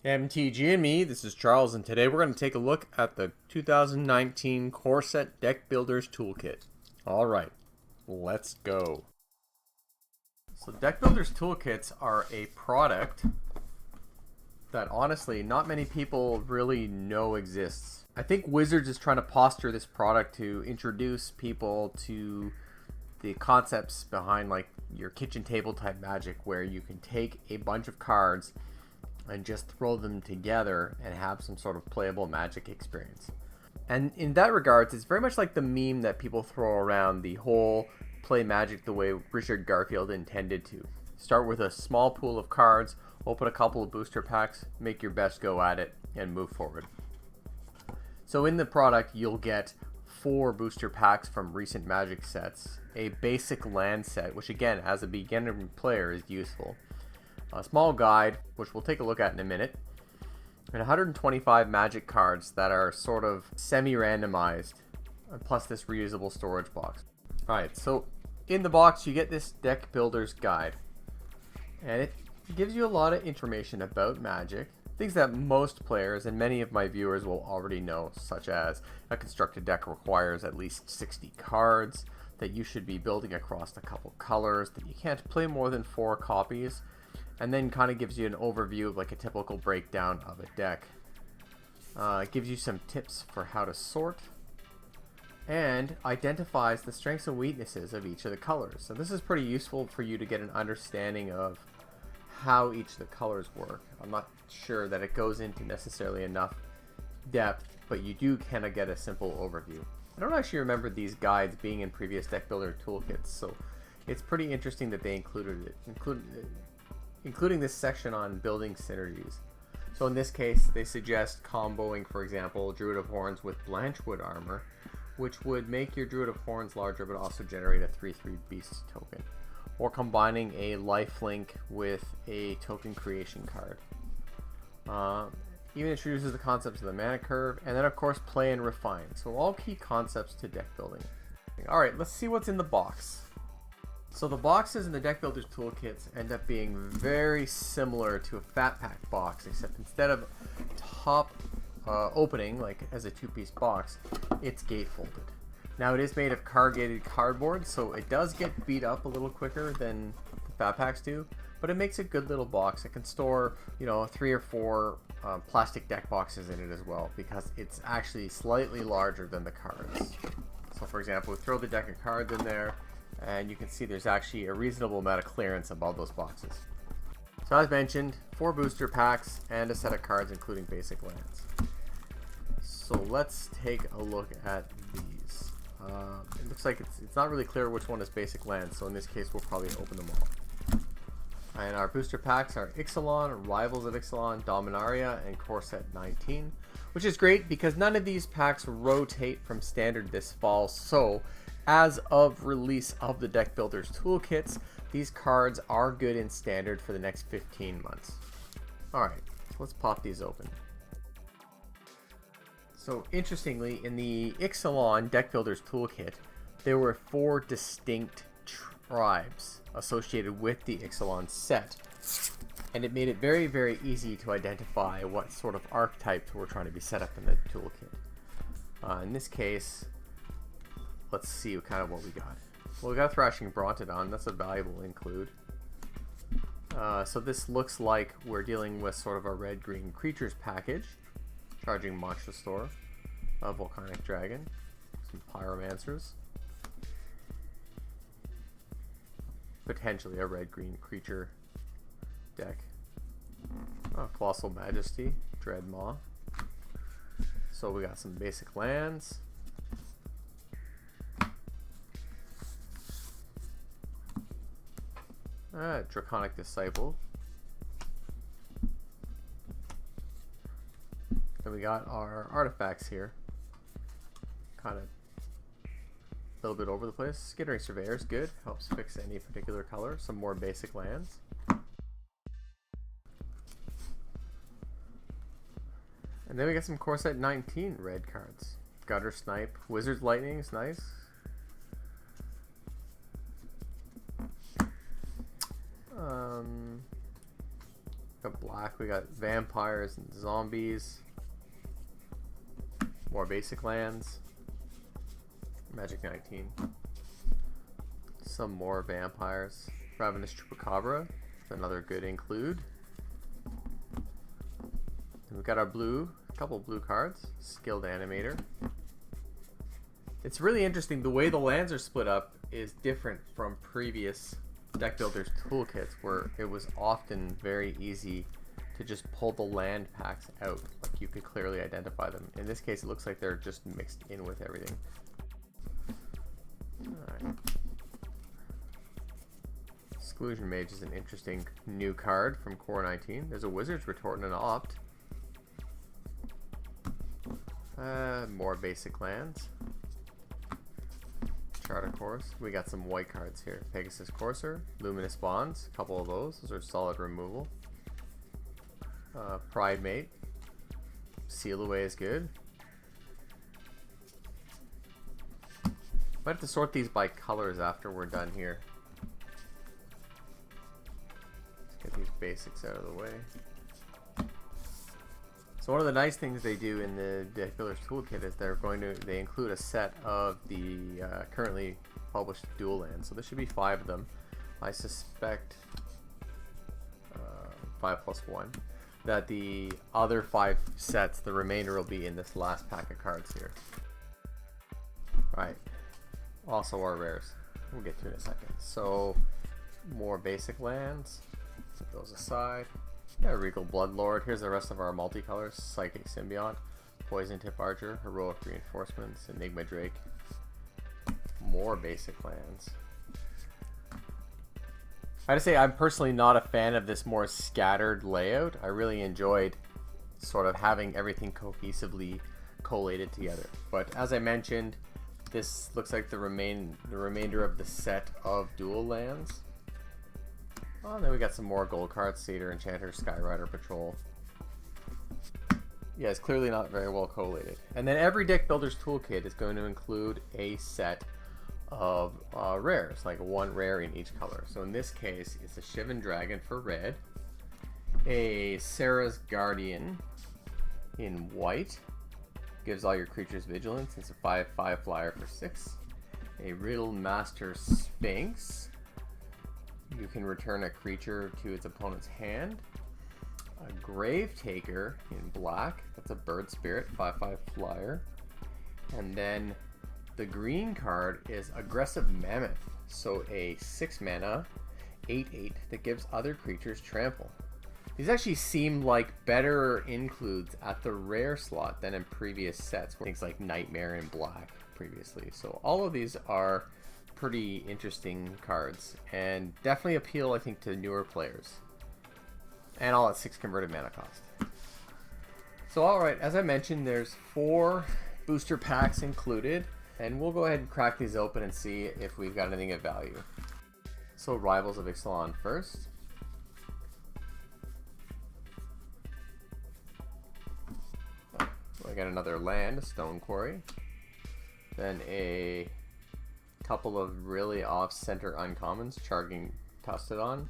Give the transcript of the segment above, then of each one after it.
MTGandME, this is Charles, and today we're going to take a look at the 2019 Core Set Deck Builders Toolkit. Alright, let's go. So Deck Builders Toolkits are a product that honestly not many people really know exists. I think Wizards is trying to posture this product to introduce people to the concepts behind like your kitchen table type Magic, where you can take a bunch of cards and just throw them together and have some sort of playable Magic experience. And in that regards, it's very much like the meme that people throw around, the whole play Magic the way Richard Garfield intended to. Start with a small pool of cards, open a couple of booster packs, make your best go at it, and move forward. So in the product, you'll get 4 booster packs from recent Magic sets, a basic land set, which again, as a beginner player is useful, a small guide, which we'll take a look at in a minute, and 125 Magic cards that are sort of semi-randomized, plus this reusable storage box. Alright, so in the box you get this deck builder's guide, and it gives you a lot of information about Magic, things that most players and many of my viewers will already know, such as a constructed deck requires at least 60 cards, that you should be building across a couple colors, that you can't play more than 4 copies, and then kind of gives you an overview of like a typical breakdown of a deck. It gives you some tips for how to sort, and identifies the strengths and weaknesses of each of the colors. So this is pretty useful for you to get an understanding of how each of the colors work. I'm not sure that it goes into necessarily enough depth, but you do kind of get a simple overview. I don't actually remember these guides being in previous deck builder toolkits, so it's pretty interesting that they including this section on building synergies. So in this case, they suggest comboing, for example, Druid of Horns with Blanchwood armor, which would make your Druid of Horns larger but also generate a 3/3 beast token. Or combining a lifelink with a token creation card. Even introduces the concepts of the mana curve, and then of course play and refine. So all key concepts to deck building. Alright, let's see what's in the box. So the boxes in the Deck Builders Toolkits end up being very similar to a Fat Pack box, except instead of top opening, like as a 2-piece box, it's gatefolded. Now it is made of corrugated cardboard, so it does get beat up a little quicker than the Fat Packs do, but it makes a good little box. It can store, 3 or 4 plastic deck boxes in it as well, because it's actually slightly larger than the cards. So for example, we throw the deck of cards in there, and you can see there's actually a reasonable amount of clearance above those boxes. So as mentioned, 4 booster packs and a set of cards including basic lands. So let's take a look at these. It looks like it's not really clear which one is basic lands, so in this case we'll probably open them all. And our booster packs are Ixalan, Rivals of Ixalan, Dominaria, and Core Set 19, which is great because none of these packs rotate from standard this fall, so as of release of the Deck Builders Toolkits, these cards are good in standard for the next 15 months. Alright, so let's pop these open. So interestingly, in the Ixalan Deck Builders Toolkit, there were 4 distinct tribes associated with the Ixalan set, and it made it very, very easy to identify what sort of archetypes were trying to be set up in the toolkit. In this case, let's see kind of what we got. Well, we got Thrashing Brontodon. That's a valuable include. So this looks like we're dealing with sort of a red-green creatures package. Charging Monster Store, a Volcanic Dragon, some Pyromancers, potentially a red-green creature deck. Colossal Majesty, Dreadmaw. So we got some basic lands. Draconic Disciple. Then we got our artifacts here. Kind of a little bit over the place. Skittering Surveyor is good. Helps fix any particular color. Some more basic lands. And then we got some Core Set 19 red cards. Gutter Snipe. Wizard's Lightning is nice. Got black. We got vampires and zombies. More basic lands. Magic 19. Some more vampires. Ravenous Chupacabra. Another good include. And we've got our blue, a couple blue cards. Skilled Animator. It's really interesting. The way the lands are split up is different from previous deck builders toolkits, where it was often very easy to just pull the land packs out. Like you could clearly identify them. In this case, it looks like they're just mixed in with everything. Alright. Exclusion Mage is an interesting new card from Core 19. There's a Wizard's Retort and an Opt. More basic lands. Charter Course. We got some white cards here. Pegasus Courser, Luminous Bonds, a couple of those. Those are solid removal. Pride Mate. Seal Away is good. Might have to sort these by colors after we're done here. Let's get these basics out of the way. So one of the nice things they do in the Deck Builders Toolkit is they include a set of the currently published dual lands. So there should be 5 of them. I suspect 5 plus 1. That the other 5 sets, the remainder will be in this last pack of cards here. Alright. Also our rares. We'll get to in a second. So more basic lands. Put those aside. Yeah, Regal Bloodlord. Here's the rest of our multicolors. Psychic Symbiont, Poison Tip Archer, Heroic Reinforcements, Enigma Drake. More basic lands. I gotta say, I'm personally not a fan of this more scattered layout. I really enjoyed sort of having everything cohesively collated together. But as I mentioned, this looks like the remainder of the set of dual lands. Oh, and then we got some more gold cards. Satyr, Enchanter, Skyrider, Patrol. Yeah, it's clearly not very well collated. And then every Deck Builder's Toolkit is going to include a set of rares, like 1 rare in each color. So in this case, it's a Shivan Dragon for red, a Sarah's Guardian in white, gives all your creatures vigilance. It's a 5/5 flyer for 6. A Riddle Master Sphinx. You can return a creature to its opponent's hand. A Grave Taker in black. That's a Bird Spirit, 5/5 flyer. And then the green card is Aggressive Mammoth. So a 6 mana, 8/8 that gives other creatures trample. These actually seem like better includes at the rare slot than in previous sets. Things like Nightmare in black previously. So all of these are pretty interesting cards and definitely appeal, I think, to newer players. And all at 6 converted mana cost. So alright, as I mentioned, there's 4 booster packs included, and we'll go ahead and crack these open and see if we've got anything of value. So Rivals of Ixalan first. I got another land, a Stone Quarry. Then a couple of really off-center uncommons, Charging Tustodon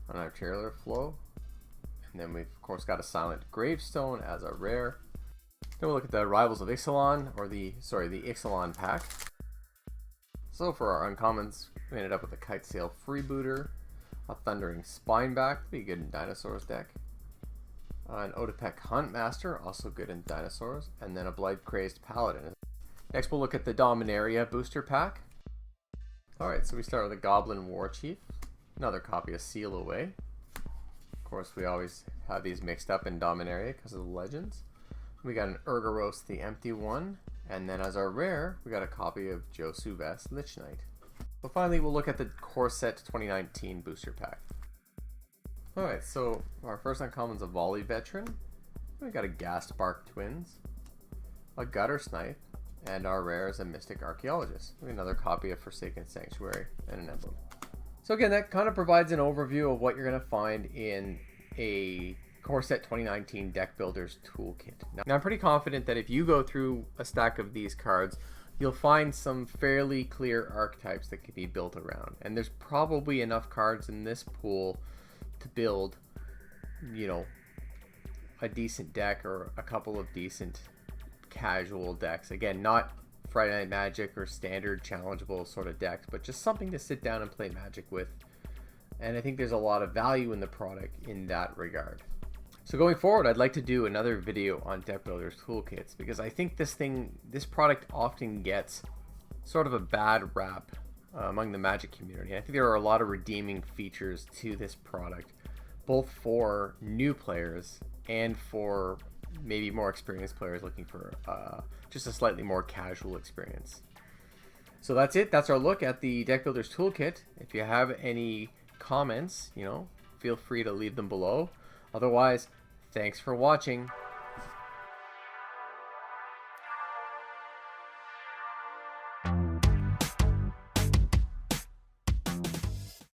on our Arterial Flow. And then we've of course got a Silent Gravestone as a rare. Then we'll look at the Rivals of Ixalan, or the Ixalan pack. So for our uncommons, we ended up with a Kitesail Freebooter, a Thundering Spineback, be good in Dinosaurs deck. An Otepec Huntmaster, also good in Dinosaurs, and then a Blight Crazed Paladin. Next we'll look at the Dominaria booster pack. Alright, so we start with a Goblin War Chief, another copy of Seal Away. Of course, we always have these mixed up in Dominaria because of the legends. We got an Urgaros the Empty One, and then as our rare, we got a copy of Josu Vest Lich Knight. So finally, we'll look at the Core Set 2019 booster pack. Alright, so our first uncommon's a Volley Veteran. We got a Ghastbark Twins, a Gutter Snipe, and our rare is a Mystic Archaeologist. We have another copy of Forsaken Sanctuary and an emblem. So again, that kind of provides an overview of what you're going to find in a Core Set 2019 Deck Builders Toolkit. Now I'm pretty confident that if you go through a stack of these cards, you'll find some fairly clear archetypes that can be built around. And there's probably enough cards in this pool to build, you know, a decent deck or a couple of decent casual decks. Again, not Friday Night Magic or standard challengeable sort of decks, but just something to sit down and play Magic with. And I think there's a lot of value in the product in that regard. So going forward, I'd like to do another video on Deck Builders Toolkits, because I think this product often gets sort of a bad rap among the Magic community. I think there are a lot of redeeming features to this product, both for new players and for maybe more experienced players looking for just a slightly more casual experience. So that's it. That's our look at the Deck Builders Toolkit. If you have any comments, feel free to leave them below. Otherwise, thanks for watching.